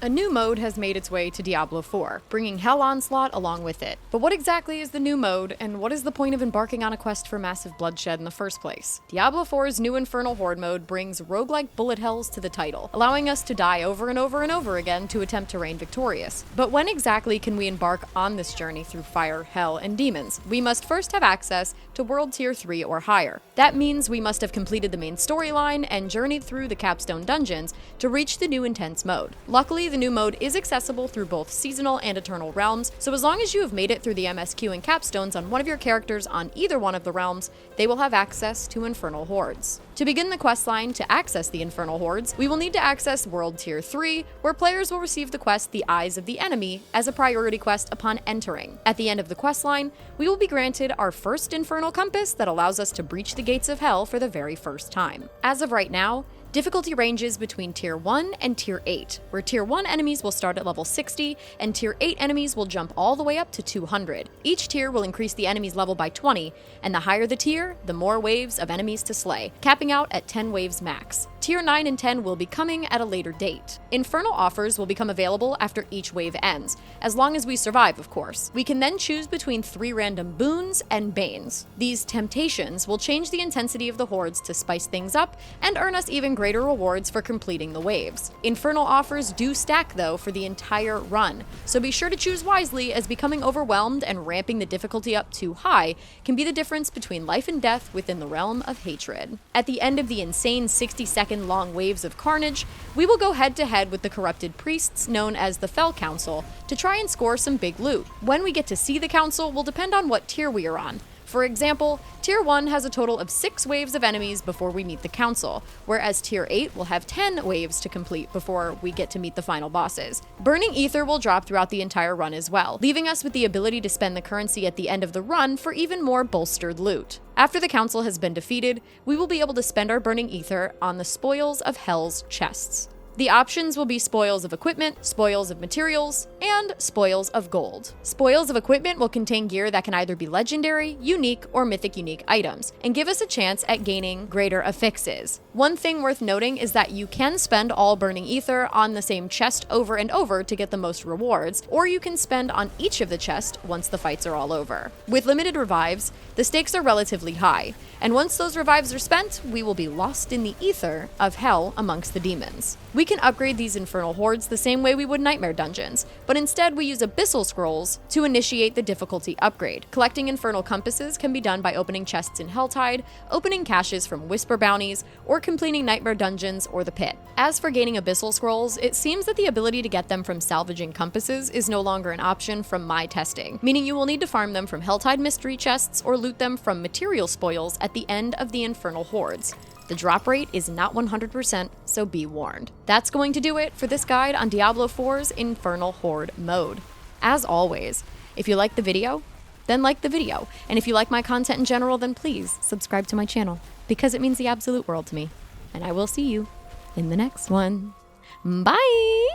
A new mode has made its way to Diablo 4, bringing Hell Onslaught along with it. But what exactly is the new mode, and what is the point of embarking on a quest for massive bloodshed in the first place? Diablo 4's new Infernal Horde mode brings roguelike bullet hells to the title, allowing us to die over and over and over again to attempt to reign victorious. But when exactly can we embark on this journey through fire, hell, and demons? We must first have access to World Tier 3 or higher. That means we must have completed the main storyline and journeyed through the capstone dungeons to reach the new intense mode. Luckily, the new mode is accessible through both seasonal and eternal realms, so as long as you have made it through the MSQ and capstones on one of your characters on either one of the realms, they will have access to Infernal Hordes. To begin the questline to access the Infernal Hordes, we will need to access World Tier 3, where players will receive the quest The Eyes of the Enemy as a priority quest upon entering. At the end of the questline, we will be granted our first Infernal Compass that allows us to breach the gates of hell for the very first time. As of right now, difficulty ranges between Tier 1 and Tier 8, where Tier 1 enemies will start at level 60, and Tier 8 enemies will jump all the way up to 200. Each tier will increase the enemy's level by 20, and the higher the tier, the more waves of enemies to slay, capping out at 10 waves max. Tier 9 and 10 will be coming at a later date. Infernal offers will become available after each wave ends, as long as we survive, of course. We can then choose between 3 random boons and banes. These temptations will change the intensity of the hordes to spice things up and earn us even greater rewards for completing the waves. Infernal offers do stack though for the entire run, so be sure to choose wisely, as becoming overwhelmed and ramping the difficulty up too high can be the difference between life and death within the realm of hatred. At the end of the insane 60-second long waves of carnage, we will go head to head with the corrupted priests known as the Fell Council to try and score some big loot. When we get to see the council will depend on what tier we are on. For example, Tier 1 has a total of 6 waves of enemies before we meet the council, whereas Tier 8 will have 10 waves to complete before we get to meet the final bosses. Burning Aether will drop throughout the entire run as well, leaving us with the ability to spend the currency at the end of the run for even more bolstered loot. After the council has been defeated, we will be able to spend our Burning Aether on the Spoils of Hell's chests. The options will be spoils of equipment, spoils of materials, and spoils of gold. Spoils of equipment will contain gear that can either be legendary, unique, or mythic unique items, and give us a chance at gaining greater affixes. One thing worth noting is that you can spend all Burning Aether on the same chest over and over to get the most rewards, or you can spend on each of the chests once the fights are all over. With limited revives, the stakes are relatively high, and once those revives are spent, we will be lost in the ether of hell amongst the demons. We can upgrade these Infernal Hordes the same way we would Nightmare Dungeons, but instead we use Abyssal Scrolls to initiate the difficulty upgrade. Collecting Infernal Compasses can be done by opening chests in Helltide, opening caches from Whisper Bounties, or completing Nightmare Dungeons or the Pit. As for gaining Abyssal Scrolls, it seems that the ability to get them from salvaging compasses is no longer an option from my testing, meaning you will need to farm them from Helltide mystery chests or loot them from material spoils at the end of the Infernal Hordes. The drop rate is not 100%, so be warned. That's going to do it for this guide on Diablo 4's Infernal Horde mode. As always, if you like the video, then like the video. And if you like my content in general, then please subscribe to my channel, because it means the absolute world to me. And I will see you in the next one. Bye!